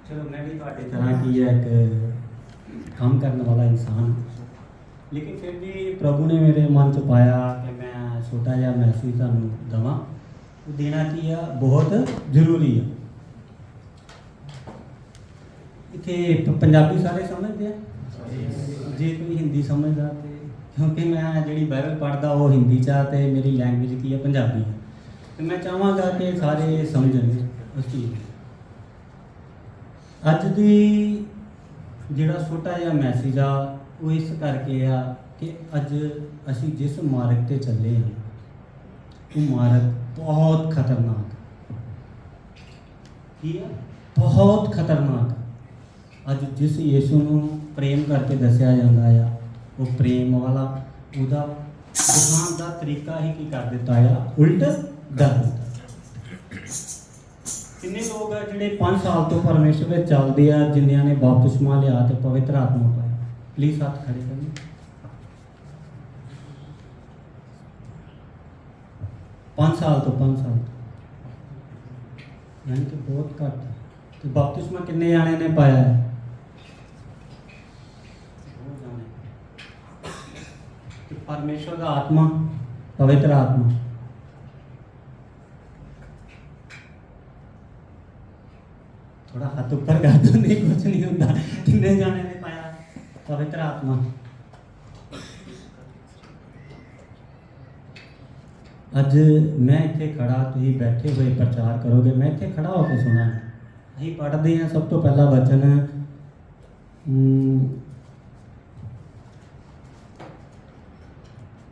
चलो मैं भी ਤੁਹਾਡੀ तरह की एक काम करने वाला इंसान हूँ, लेकिन फिर भी प्रभु ने मेरे मन च पाया कि मैं छोटा जिहा मैसेज ਤੁਹਾਨੂੰ देवां। वो देना की है बहुत जरूरी है। इत्थे पंजाबी सारे समझते हैं, जे कोई हिंदी समझदा ते क्योंकि मैं जिहड़ी बाइबल पढ़दा वो हिंदी च आ ते मेरी लैंग्वेज की है पंजाबी है, तो मैं चाहांगा कि सारे समझन उस चीज़। ਅੱਜ ਦੀ ਜਿਹੜਾ ਛੋਟਾ ਜਿਹਾ ਮੈਸੇਜ ਆ ਉਹ ਇਸ ਕਰਕੇ ਆ ਕਿ ਅੱਜ ਅਸੀਂ ਜਿਸ ਮਾਰਗ ਤੇ ਚੱਲੇ ਹਾਂ ਉਹ ਮਾਰਗ ਬਹੁਤ ਖਤਰਨਾਕ ਕੀ ਆ, ਬਹੁਤ ਖਤਰਨਾਕ। ਅੱਜ ਜਿਸ ਯੀਸ਼ੂ ਨੂੰ ਪ੍ਰੇਮ ਕਰਕੇ ਦੱਸਿਆ ਜਾਂਦਾ ਆ ਉਹ ਪ੍ਰੇਮ ਵਾਲਾ ਉਹਦਾ ਦਿਖਾਉਣ ਦਾ ਤਰੀਕਾ ਹੀ ਕੀ ਕਰ ਦਿੱਤਾ ਆ, ਉਲਟ ਕਰ ਦਿੱਤਾ। किन्ने लोग है जिहड़े 5 साल तो परमेश्वर में चलते हैं, जिन्होंने ने बपतिस्मा लिया तो पवित्र आत्मा पाया? प्लीज हाथ खड़े करें। 5 साल तो यानी कि बहुत घट है। तो बपतिस्मा किन्ने जाने ने पाया है? तो परमेश्वर का आत्मा, पवित्र आत्मा थोड़ा हाथ ऊपर कर दो, नहीं कुछ नहीं होता। किन्ने जाने ने पाया पवित्र आत्मा? अज मैं इत्थे खड़ा, तुसीं बैठे हुए प्रचार करोगे, मैं इत्थे खड़ा होकर सुना। असीं पढ़ते हैं सब तो पहला वचन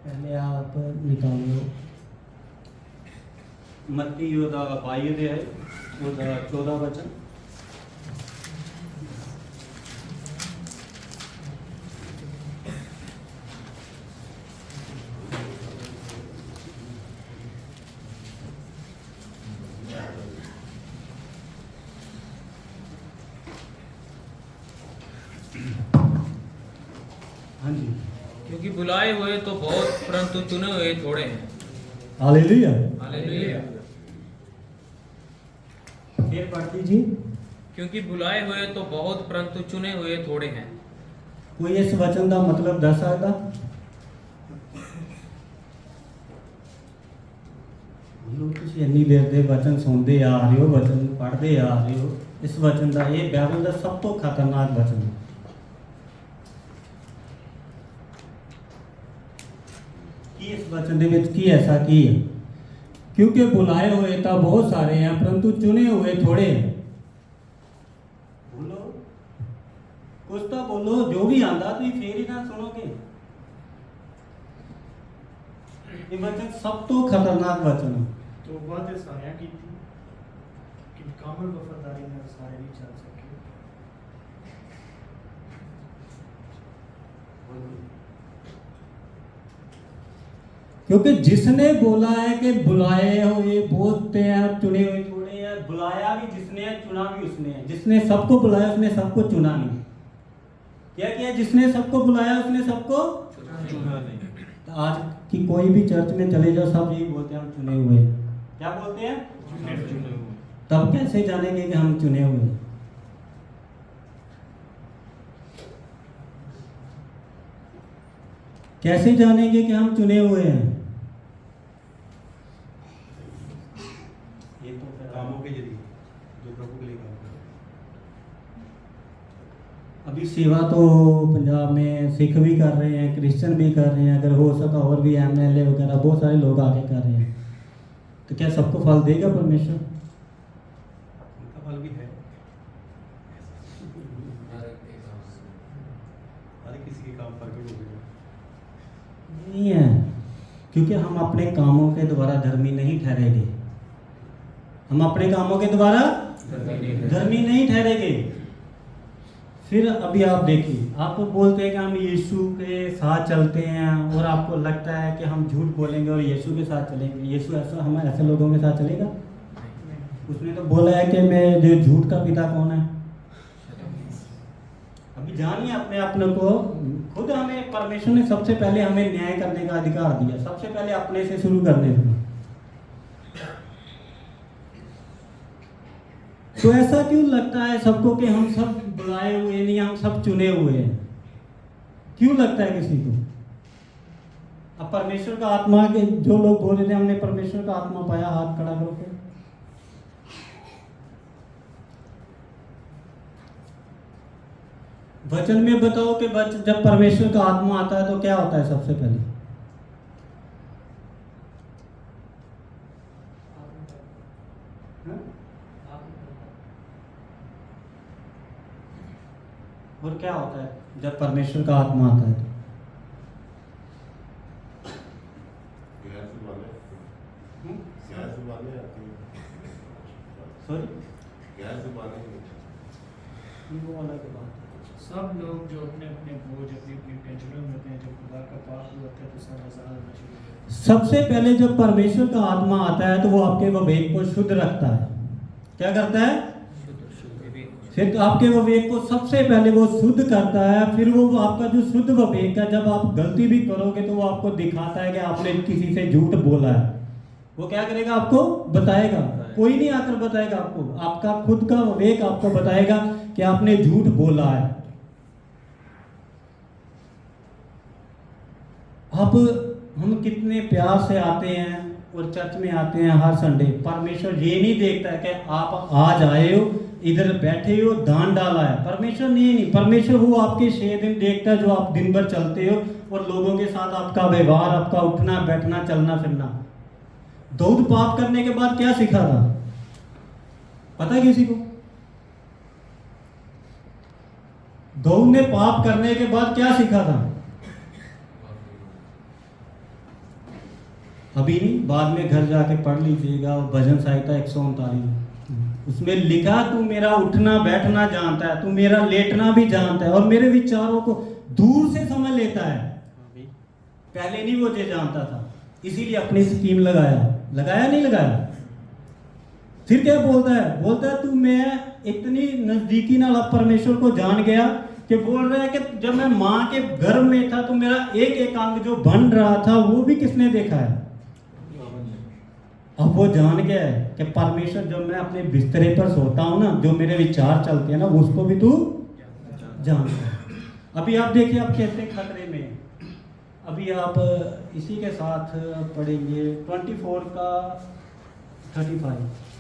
पहले आप निकालो मत्ती 22 अध्याय 14 वचन। हाँ जी। क्योंकि बुलाए हुए तो बहुत परंतु चुने हुए थोड़े हैं। Hallelujah, hallelujah. फिर पढ़ दीजिए। क्योंकि बुलाए हुए तो बहुत परंतु चुने हुए थोड़े हैं। कोई इस वचन का मतलब दस सकता? इन्नी देर दे वचन सुनते आ रहे हो, वचन पढ़ते आ रहे हो, इस वचन का ये बाइबल का सब तो खतरनाक वचन है। इस वचन दे विच की ऐसा की है? क्योंकि बुलाए हुए तो बहुत सारे हैं परंतु चुने हुए थोड़े हैं। बोलो कुछ तो बोलो, जो भी आंदा तुम फिर ही ना सुनोगे। ये वचन सब तो खतरनाक वचन है। तो बात सारियां की थी कि कामल वफादारी में सारे नहीं चल सके। क्योंकि जिसने बोला है कि बुलाए हुए बहुत हैं, चुने हुए थोड़े हैं। बुलाया भी जिसने है, चुना भी उसने है। जिसने सबको बुलाया उसने सबको चुना नहीं। क्या किया? जिसने सबको बुलाया उसने सबको चुना नहीं। तो आज की कोई भी चर्च में चले जाओ, सब यही बोलते हैं हम चुने हुए हैं। क्या बोलते हैं? चुने हुए। तब कैसे जानेंगे कि हम चुने हुए हैं? कैसे जानेंगे कि हम चुने हुए हैं? ये तो कामों के जरिए जो प्रभु के लिए काम करें। अभी सेवा तो पंजाब में सिख भी कर रहे हैं, क्रिश्चियन भी कर रहे हैं, अगर हो सका और भी MLA वगैरह बहुत सारे लोग आगे कर रहे हैं। तो क्या सबको फल देगा परमेश्वर? उनका फल भी है, हर किसी के काम प्रकट हो गए नहीं है, क्योंकि हम अपने कामों के द्वारा धर्मी नहीं ठहरेंगे। हम अपने कामों के द्वारा धर्मी नहीं ठहरेंगे। फिर अभी आप देखिए, आप बोलते हैं कि हम यीशु के साथ चलते हैं और आपको लगता है कि हम झूठ बोलेंगे और यीशु के साथ चलेंगे। यीशु ऐसा, हम ऐसे लोगों के साथ चलेगा? उसने तो बोला है कि मैं जो झूठ का पिता कौन है। अभी जानिए अपने को। खुद हमें परमेश्वर ने सबसे पहले हमें न्याय करने का अधिकार दिया। सबसे पहले अपने से शुरू करने से। तो ऐसा क्यों लगता है सबको कि हम सब बुलाए हुए नहीं, हम सब चुने हुए हैं? क्यों लगता है किसी को? अब परमेश्वर का आत्मा के जो लोग बोल रहे थे हमने परमेश्वर का आत्मा पाया, हाथ खड़ा करो फिर। वचन में बताओ कि जब परमेश्वर का आत्मा आता है तो क्या होता है सबसे पहले? और क्या होता है जब परमेश्वर का आत्मा आता है? सॉरी, वो अलग बात है। सब लोग जो अपने अपने बोझ अपनी अपनी टेंशनों में होते हैं, जब खुदा का पाप होता है तो सब आसान होना शुरू हो जाता है। सबसे पहले जब परमेश्वर का आत्मा आता है तो वो आपके विवेक को शुद्ध रखता है। क्या करता है? फिर आपके विवेक को सबसे पहले वो शुद्ध करता है। फिर वो आपका जो शुद्ध विवेक है, जब आप गलती भी करोगे तो वो आपको दिखाता है कि आपने किसी से झूठ बोला है। वो क्या करेगा? आपको बताएगा। कोई नहीं आकर बताएगा आपको, आपका खुद का विवेक आपको बताएगा कि आपने झूठ बोला है। अब हम कितने प्यार से आते हैं और चर्च में आते हैं हर संडे। परमेश्वर ये नहीं देखता है कि आप आज आए हो, इधर बैठे हो, दान डाला है। परमेश्वर नहीं, परमेश्वर वो आपके 6 दिन देखता है जो आप दिन भर चलते हो और लोगों के साथ आपका व्यवहार, आपका उठना बैठना चलना फिरना। दाऊद पाप करने के बाद क्या सीखा था? पता है किसी को? दाऊद ने पाप करने के बाद क्या सीखा था? अभी नहीं, बाद में घर जाके पढ़ लीजिएगा। भजन संहिता 139 उसमें लिखा, तू मेरा उठना बैठना जानता है, तू मेरा लेटना भी जानता है और मेरे विचारों को दूर से समझ लेता है। पहले नहीं वो ये जानता था, इसीलिए अपनी स्कीम लगाया नहीं लगाया। फिर क्या बोलता है? बोलता है तू मैं इतनी नजदीकी नाल परमेश्वर को जान गया कि बोल रहा है कि जब मैं माँ के गर्भ में था तो मेरा एक एक अंग जो बन रहा था वो भी किसने देखा है? अब वो जान गया है कि परमेश्वर, जब मैं अपने बिस्तरे पर सोता हूँ ना, जो मेरे विचार चलते हैं ना, उसको भी तू जानता है। अभी आप देखिए आप कैसे खतरे में। अभी आप इसी के साथ पढ़ेंगे 24 का 35।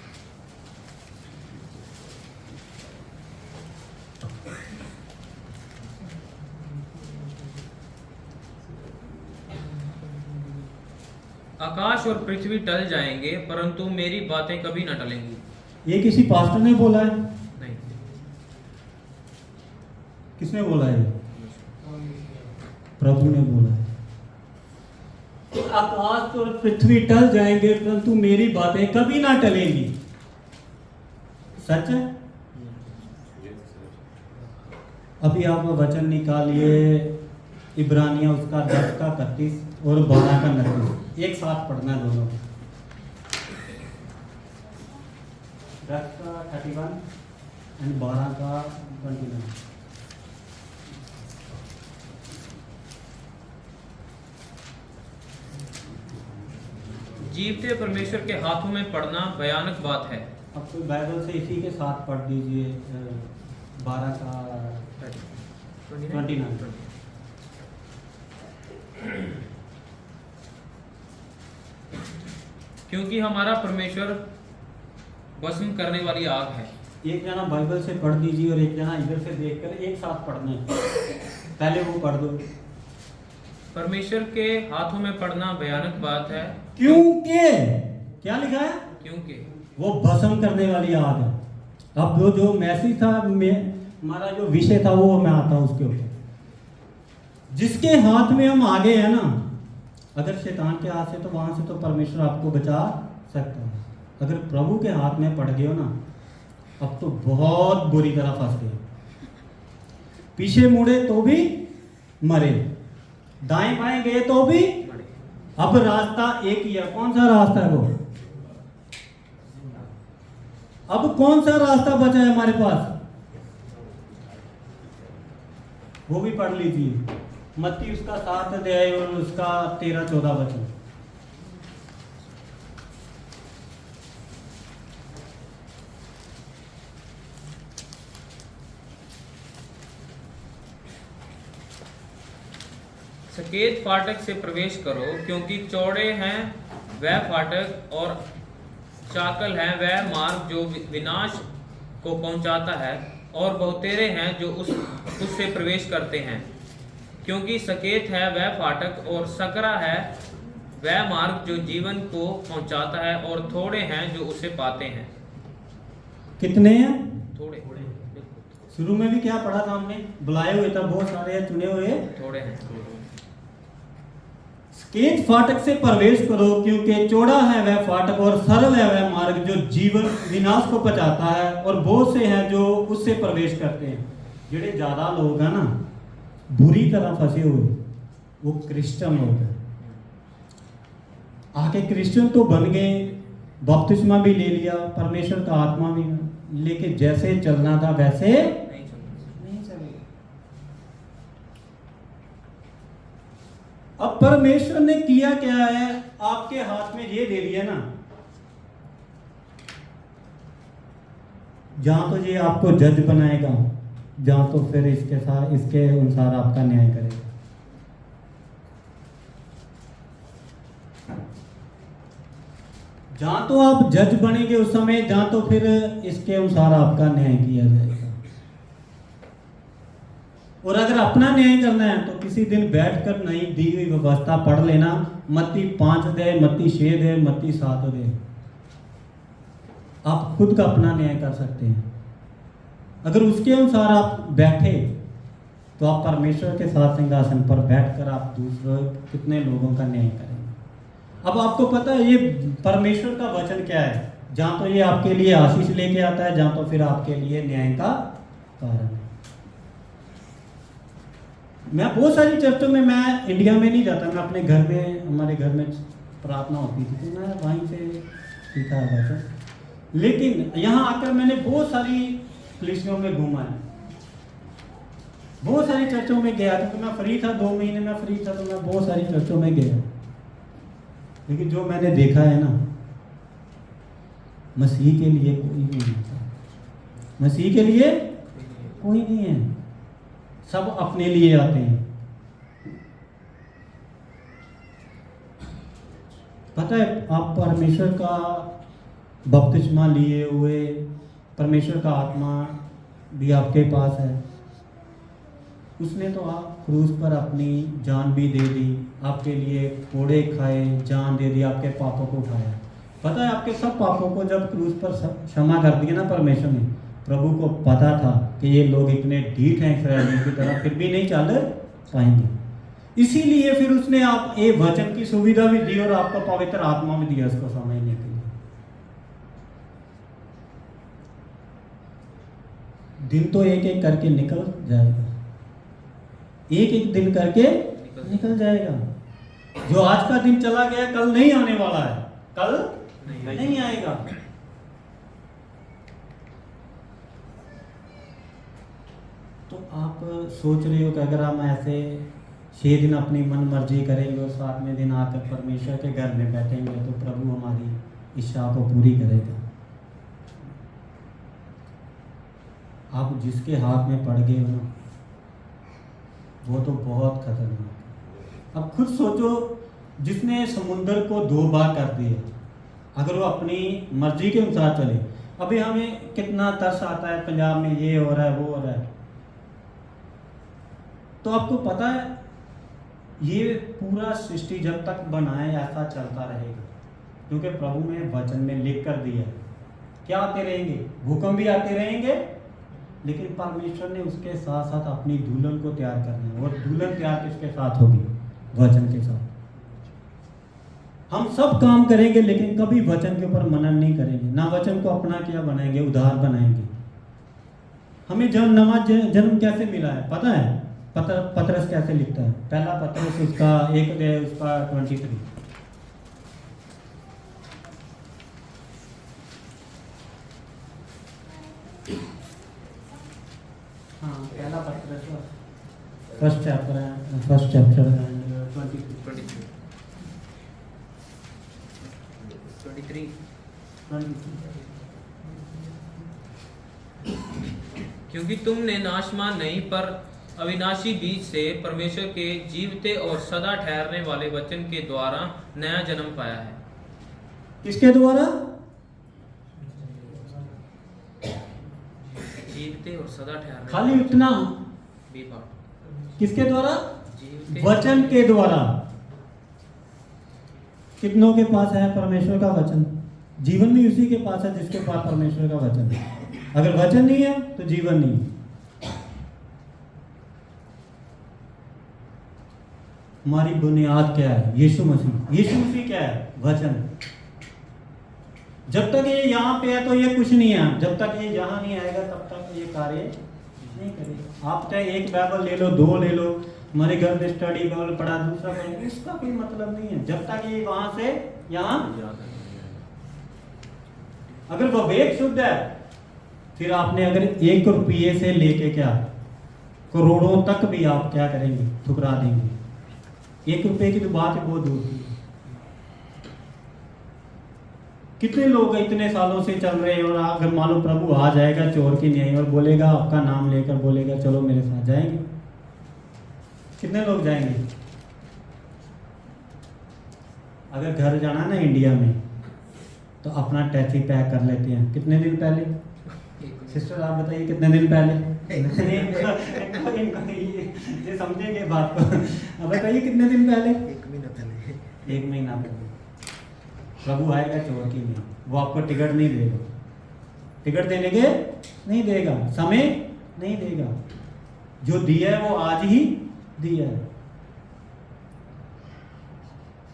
आकाश और पृथ्वी टल जाएंगे परंतु मेरी बातें कभी न टलेंगी। ये किसी पास्टर ने बोला है? नहीं। किसने बोला है? प्रभु ने बोला है। तो आकाश और पृथ्वी टल जाएंगे परंतु मेरी बातें कभी ना टलेंगी। सच है। अभी आप वचन निकालिए, इब्रानिया उसका 10 का 31 और 12 का 29, एक साथ पढ़ना दोनों। 10 का 31 एंड 12 का 29। जीवते परमेश्वर के हाथों में पड़ना भयानक बात है। अब कोई बाइबल से इसी के साथ पढ़ दीजिए 12 का 29। क्योंकि हमारा परमेश्वर भस्म करने वाली आग है। एक जना बाइबल से पढ़ दीजिए और एक जना इधर से देखकर एक साथ पढ़ना है। पहले वो पढ़ दो। परमेश्वर के हाथों में पड़ना भयानक बात है। क्योंकि क्या लिखा है? क्योंकि वो भस्म करने वाली आग है। अब जो मैसेज था, हमारा जो विषय था वो मैं आता हूं उसके ऊपर। जिसके हाथ में हम आगे हैं ना, अगर शैतान के हाथ से तो वहां से तो परमेश्वर आपको बचा सकता है। अगर प्रभु के हाथ में पड़ गए हो ना, अब तो बहुत बुरी तरह फंस गए। पीछे मुड़े तो भी मरे, दाएं बाएं गए तो भी। अब रास्ता एक ही है। कौन सा रास्ता है वो? अब कौन सा रास्ता बचा है हमारे पास? वो भी पढ़ लीजिए। मत्ती उसका 7 अध्याय और उसका 13-14 वचन। सकेत फाटक से प्रवेश करो, क्योंकि चौड़े हैं वह फाटक और चाकल है वह मार्ग जो विनाश को पहुंचाता है, और बहुतेरे हैं जो उससे प्रवेश करते हैं। क्योंकि सकेत है वह फाटक और सकरा है वह मार्ग जो जीवन को पहुंचाता है, और थोड़े हैं जो उसे पाते हैं। कितने हैं? थोड़े शुरू में भी क्या पढ़ा था हमने? बुलाए हुए था बहुत सारे, चुने हुए थोड़े हैं। सकेत फाटक से प्रवेश करो, क्योंकि चौड़ा है वह फाटक और सरल है वह मार्ग जो जीवन विनाश को बचाता है, और बहुत से हैं जो उससे प्रवेश करते हैं। जेडे ज्यादा लोग हैं ना बुरी तरह फंसे हुए, वो क्रिश्चियन लोग हैं। आके क्रिश्चियन तो बन गए, बपतिस्मा भी ले लिया, परमेश्वर का आत्मा भी, लेकिन जैसे चलना था वैसे नहीं चले। अब परमेश्वर ने किया क्या है? आपके हाथ में ये दे दिया ना, जहां तो ये आपको जज बनाएगा, जहां तो फिर इसके साथ इसके अनुसार आपका न्याय करेगा। जहां तो आप जज बनेंगे उस समय, जहां तो फिर इसके अनुसार आपका न्याय किया जाएगा। और अगर अपना न्याय करना है तो किसी दिन बैठकर नई दी हुई व्यवस्था पढ़ लेना, मत्ती 5 अध्याय, मत्ती 6 अध्याय, मत्ती 7 अध्याय। आप खुद का अपना न्याय कर सकते हैं। अगर उसके अनुसार आप बैठे तो आप परमेश्वर के साथ सिंहासन पर बैठकर आप दूसरे कितने लोगों का न्याय करेंगे। अब आपको पता है ये परमेश्वर का वचन क्या है? जहां तो ये आपके लिए आशीष लेके आता है, जहां तो फिर आपके लिए न्याय का कारण है। मैं बहुत सारी चर्चों में, मैं इंडिया में नहीं जाता, मैं अपने घर में, हमारे घर में प्रार्थना होती थी तो मैं वहीं से सीखा है वचन। लेकिन यहाँ आकर मैंने बहुत सारी कलीसियों में घूमा है, बहुत सारी चर्चों में गया, क्योंकि मैं फ्री था, 2 महीने में फ्री था, तो मैं बहुत सारी चर्चों में गया। लेकिन जो मैंने देखा है ना, मसीह के लिए कोई नहीं होता, मसीह के लिए कोई नहीं है, सब अपने लिए आते हैं। पता है, आप परमेश्वर का बपतिस्मा लिए हुए, परमेश्वर का आत्मा भी आपके पास है। उसने तो आप क्रूस पर अपनी जान भी दे दी, आपके लिए कोड़े खाए, जान दे दी, आपके पापों को उठाया। पता है, आपके सब पापों को जब क्रूस पर क्षमा कर दिया ना परमेश्वर ने, प्रभु को पता था कि ये लोग इतने ढीठ हैं इस्राएलियों की तरह, फिर भी नहीं चल पाएंगे। इसीलिए फिर उसने आप एक वचन की सुविधा भी दी और आपको पवित्र आत्मा भी दिया उसको समझने के लिए। दिन तो एक एक करके निकल जाएगा, एक एक दिन करके निकल जाएगा। जो आज का दिन चला गया कल नहीं आने वाला है, कल नहीं आएगा। तो आप सोच रहे हो कि अगर हम ऐसे 6 दिन अपनी मन मर्जी करेंगे और 7वें दिन आकर परमेश्वर के घर में बैठेंगे तो प्रभु हमारी इच्छा को पूरी करेगा। आप जिसके हाथ में पड़ गए हो ना, वो तो बहुत खतरनाक है। अब खुद सोचो, जिसने समुद्र को 2 बार कर दिया, अगर वो अपनी मर्जी के अनुसार चले। अभी हमें कितना तरस आता है, पंजाब में ये हो रहा है, वो हो रहा है, तो आपको पता है ये पूरा सृष्टि जब तक बनाए ऐसा चलता रहेगा, क्योंकि प्रभु ने वचन में लिख कर दिया। क्या आते रहेंगे? भूकंप भी आते रहेंगे, लेकिन परमेश्वर ने उसके साथ साथ अपनी दुल्हन को तैयार करना है। और दुल्हन तैयार किसके साथ होगी? वचन के साथ। हम सब काम करेंगे लेकिन कभी वचन के ऊपर मनन नहीं करेंगे, ना वचन को अपना क्या बनाएंगे, उधार बनाएंगे। हमें जब नवा जन्म कैसे मिला है पता है? पतरस कैसे लिखता है? पहला पतरस उसका 1 अध्याय उसका 23। हाँ, पहला पतरस फर्स्ट चैप्टर 23। क्योंकि तुमने नाशमान नहीं पर अविनाशी बीज से परमेश्वर के जीवते और सदा ठहरने वाले वचन के द्वारा नया जन्म पाया है। किसके द्वारा? जीवते और सदा ठहरने खाली इतना? B part. किसके द्वारा? जीवते वचन के द्वारा। कितनों के पास है परमेश्वर का वचन? जीवन भी उसी के पास है जिसके पास परमेश्वर का वचन है। अगर वचन नहीं है तो जीवन नहीं है। हमारी बुनियाद क्या है? यीशु मसीह। यीशु मसीह क्या है? वचन। जब तक ये यहाँ पे है तो ये कुछ नहीं है, जब तक ये यहाँ नहीं आएगा तब तक ये कार्य नहीं करेगा। आप चाहे एक बाइबल ले लो, दो ले लो, हमारे घर में स्टडी बाइबल पढ़ा, दूसरा पढ़ा, इसका कोई मतलब नहीं है जब तक ये वहां से यहाँ। अगर विवेक शुद्ध है, फिर आपने अगर 1 रुपये से लेके क्या करोड़ों तक भी आप क्या करेंगे? ठुकरा देंगे। 1 रुपये की तो बात है बहुत दूर की। कितने लोग इतने सालों से चल रहे हैं और अगर मान लो प्रभु आ जाएगा चोर की न्याय और बोलेगा, आपका नाम लेकर बोलेगा चलो मेरे साथ, जाएंगे? कितने लोग जाएंगे? अगर घर जाना ना इंडिया में तो अपना टैक्सी पैक कर लेते हैं। कितने दिन पहले? सिस्टर आप बताइए कितने दिन पहले? ये समझेंगे बात को। अब बताइए कितने दिन पहले? 1 महीना पहले। 1 महीना पहले प्रभु आएगा चोर की नहीं, वो आपको टिकट नहीं देगा, टिकट देने के नहीं देगा, समय नहीं देगा। जो दिया है वो आज ही दिया है।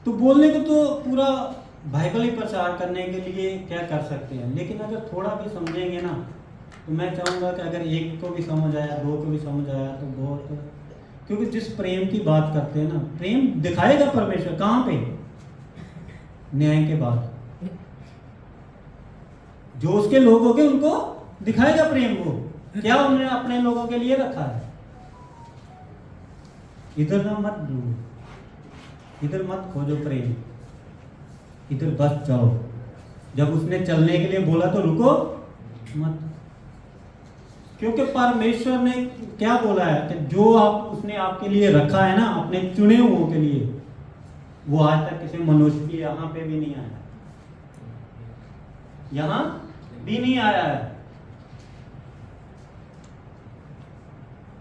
तो बोलने को तो पूरा बाइबल ही प्रचार करने के लिए क्या कर सकते हैं, लेकिन अगर थोड़ा भी समझेंगे ना तो मैं चाहूँगा कि अगर 1 को भी समझ आया, 2 को भी समझ आया तो बहुत। क्योंकि जिस प्रेम की बात करते हैं ना, प्रेम दिखाएगा परमेश्वर कहाँ पे? न्याय के बाद। जो उसके लोग होंगे उनको दिखाएगा प्रेम। वो क्या उन्होंने अपने लोगों के लिए रखा है। इधर ना मत ढूंढो, इधर मत खोजो प्रेम, इधर बस जाओ। जब उसने चलने के लिए बोला तो रुको मत, क्योंकि परमेश्वर ने क्या बोला है कि जो आप उसने आपके लिए रखा है ना, अपने चुने हुओं के लिए, वो आज तक किसी मनुष्य के यहाँ पे भी नहीं आया, यहाँ भी नहीं आया है।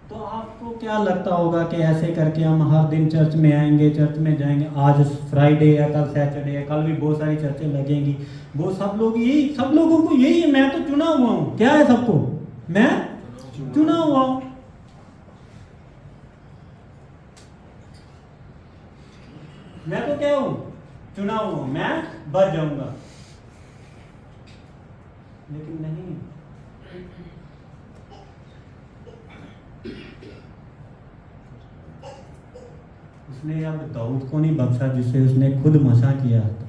तो आपको क्या लगता होगा कि ऐसे करके हम हर दिन चर्च में आएंगे, चर्च में जाएंगे, आज फ्राइडे है, कल सैटरडे है, कल भी बहुत सारी चर्चें लगेंगी, वो सब लोग यही, सब लोगों को यही है, मैं तो चुना हुआ हूँ। क्या है सबको? मैं चुना हुआ हूँ। मैं तो क्या हूं? चुना हुआ हूं, मैं बच जाऊंगा। लेकिन नहीं, उसने अब दाऊद को नहीं बख्शा जिसे उसने खुद मसा किया था।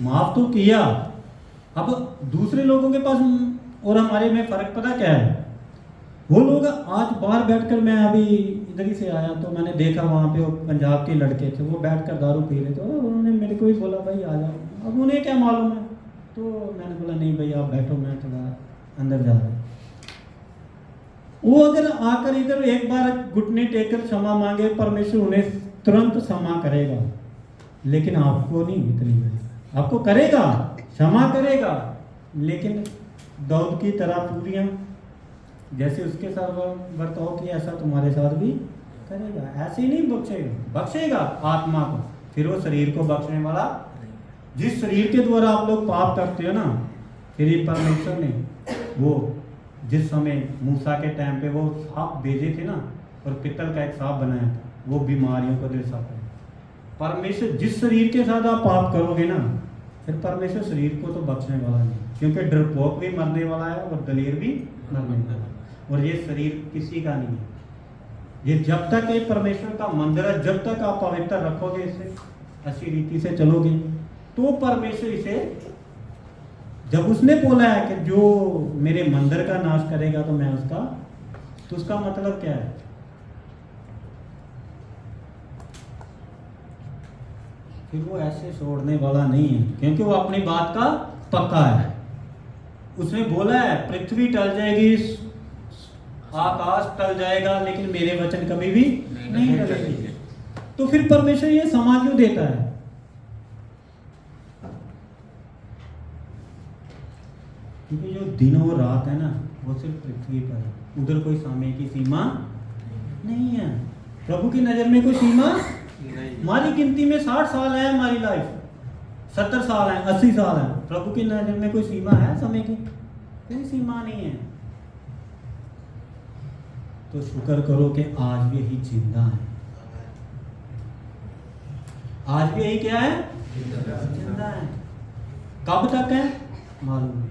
माफ तो किया। अब दूसरे लोगों के पास और हमारे में फर्क पता क्या है? वो लोग आज बाहर बैठकर, मैं अभी इधर ही से आया तो मैंने देखा वहाँ पे वो पंजाब के लड़के थे, वो बैठकर दारू पी रहे थे और उन्होंने मेरे को ही बोला भाई आ जाओ। अब उन्हें क्या मालूम है, तो मैंने बोला नहीं भाई आप बैठो, मैं थोड़ा अंदर जा रहा हूँ। वो अगर आकर इधर एक बार घुटने टेक कर क्षमा मांगे, परमेश्वर उन्हें तुरंत क्षमा करेगा। लेकिन आपको नहीं, इतनी बड़ी आपको करेगा, क्षमा करेगा, लेकिन दाऊद की तरह पूरियां जैसे उसके साथ बर्ताव किया ऐसा तुम्हारे साथ भी करेगा। ऐसे ही नहीं बख्शेगा, बख्शेगा आत्मा को, फिर वो शरीर को बख्शने वाला। जिस शरीर के द्वारा आप लोग पाप करते हो ना, फिर ये परमेश्वर ने वो जिस समय मूसा के टाइम पे वो सांप भेजे थे ना, और पित्तल का एक सांप बनाया था, वो बीमारियों को दर्शाता है। परमेश्वर जिस शरीर के साथ आप पाप करोगे ना, फिर परमेश्वर शरीर को तो बख्शने वाला नहीं, क्योंकि डरपोक भी मरने वाला है और दलेर भी मरने वाला है, और ये शरीर किसी का नहीं है। ये जब तक ये परमेश्वर का मंदिर है, जब तक आप पवित्र रखोगे, इसे अच्छी रीति से चलोगे, तो परमेश्वर इसे, जब उसने बोला है कि जो मेरे मंदिर का नाश करेगा तो मैं उसका, तो उसका मतलब क्या है? फिर वो ऐसे छोड़ने वाला नहीं है, क्योंकि वो अपनी बात का पक्का है। उसने बोला है पृथ्वी टल जाएगी, आकाश टल जाएगा, लेकिन मेरे वचन कभी भी नहीं टलेंगे। तो फिर परमेश्वर ये समा क्यों देता है? क्योंकि जो दिन और रात है ना, वो सिर्फ पृथ्वी पर है, उधर कोई समय की सीमा नहीं है। प्रभु की नजर में कोई सीमा नहीं। हमारी गिनती में 60 साल है, हमारी लाइफ 70 साल है, 80 साल है। प्रभु की नजर में कोई सीमा है समय की? कोई सीमा नहीं है। तो शुक्र करो कि आज भी यही जिंदा है। आज भी यही क्या है? जिंदा है। कब तक है मालूम नहीं।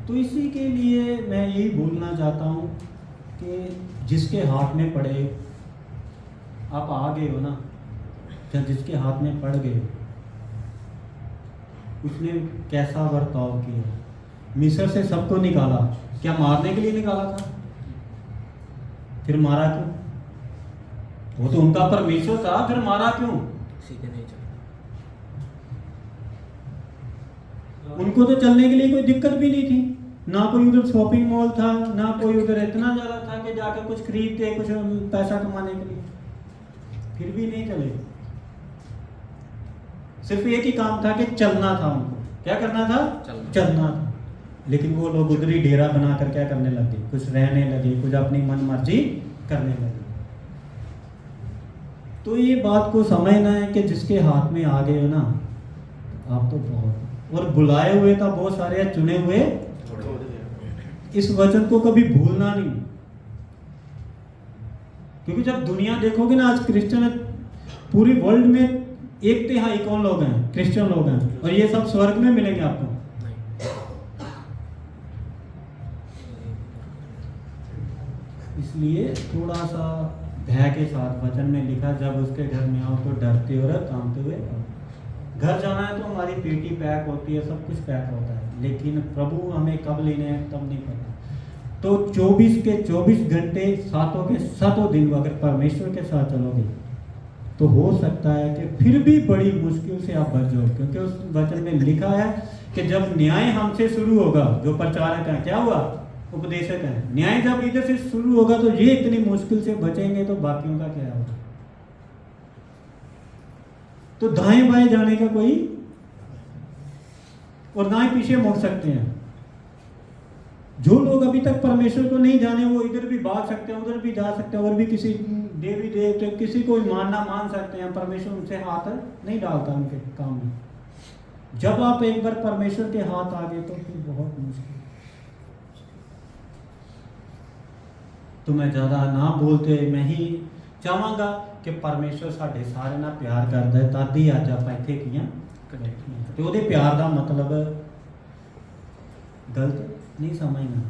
तो इसी के लिए मैं यही बोलना चाहता हूँ कि जिसके हाथ में पड़े, आप आ गए हो ना, या जिसके हाथ में पड़ गए हो, उसने कैसा बर्ताव किया। मिस्र से सबको निकाला, क्या मारने के लिए निकाला था? फिर मारा क्यों? वो तो उनका परमेश्वर था, फिर मारा क्यों? सीधे नहीं चलता। उनको तो चलने के लिए कोई दिक्कत भी नहीं थी, ना कोई उधर शॉपिंग मॉल था, ना कोई उधर इतना ज़्यादा था कि जाकर कुछ खरीदते, कुछ पैसा कमाने के लिए। फिर भी नहीं चले। सिर्फ एक ही काम था कि चलना था उनको। क्या करना था? चलना था। लेकिन वो लोग उधर ही डेरा बनाकर क्या करने लगे? कुछ रहने लगे, कुछ अपनी मन मर्जी करने लगे। तो ये बात को समझना है कि जिसके हाथ में आ गए हो ना, आप तो बहुत, और बुलाए हुए था बहुत सारे, चुने हुए। इस वचन को कभी भूलना नहीं, क्योंकि जब दुनिया देखोगे ना, आज क्रिश्चियन पूरी वर्ल्ड में 1/3 कौन लोग हैं? क्रिश्चियन लोग हैं। और ये सब स्वर्ग में मिलेंगे आपको। इसलिए थोड़ा सा भय के साथ वचन में लिखा, जब उसके घर में आओ तो डरते और कांपते हुए आओ। घर जाना है तो हमारी पेटी पैक होती है, सब कुछ पैक होता है, लेकिन प्रभु हमें कब लेने हैं तब नहीं पता। तो 24 के 24 घंटे, सातों के सातों दिन अगर परमेश्वर के साथ चलोगे तो हो सकता है कि फिर भी बड़ी मुश्किल से आप बच जाओ, क्योंकि उस वचन में लिखा है कि जब न्याय हमसे शुरू होगा, जो प्रचारक है, क्या हुआ? उपदेशक है, न्याय जब इधर से शुरू होगा तो ये इतनी मुश्किल से बचेंगे, तो बाकियों का क्या होगा? तो दाएं बाएं जाने का कोई, और ना ही पीछे मुड़ सकते हैं। जो लोग अभी तक परमेश्वर को नहीं जाने, वो इधर भी भाग सकते हैं, उधर भी जा सकते हैं, और भी किसी देवी देवते, किसी को मानना मान सकते हैं। परमेश्वर उनसे हाथ नहीं डालता उनके काम में। जब आप एक बार परमेश्वर के हाथ आ गए तो फिर बहुत मुश्किल। तो मैं ज़्यादा ना बोलते, मैं ही चाहांगा कि परमेश्वर साढ़े सारे ना प्यार करता है, तद ही अज आप इत्थे कियां ते ओहदे प्यार का मतलब गलत नहीं समझना।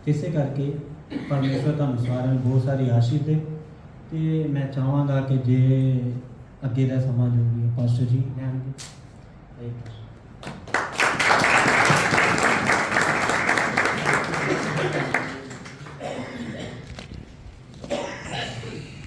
इसे करके परमेश्वर का अनुसार बहुत सारी आशीष दे। तो मैं चाहांगा कि जे अगे का समा जो भी पास्टर जी लैणगे।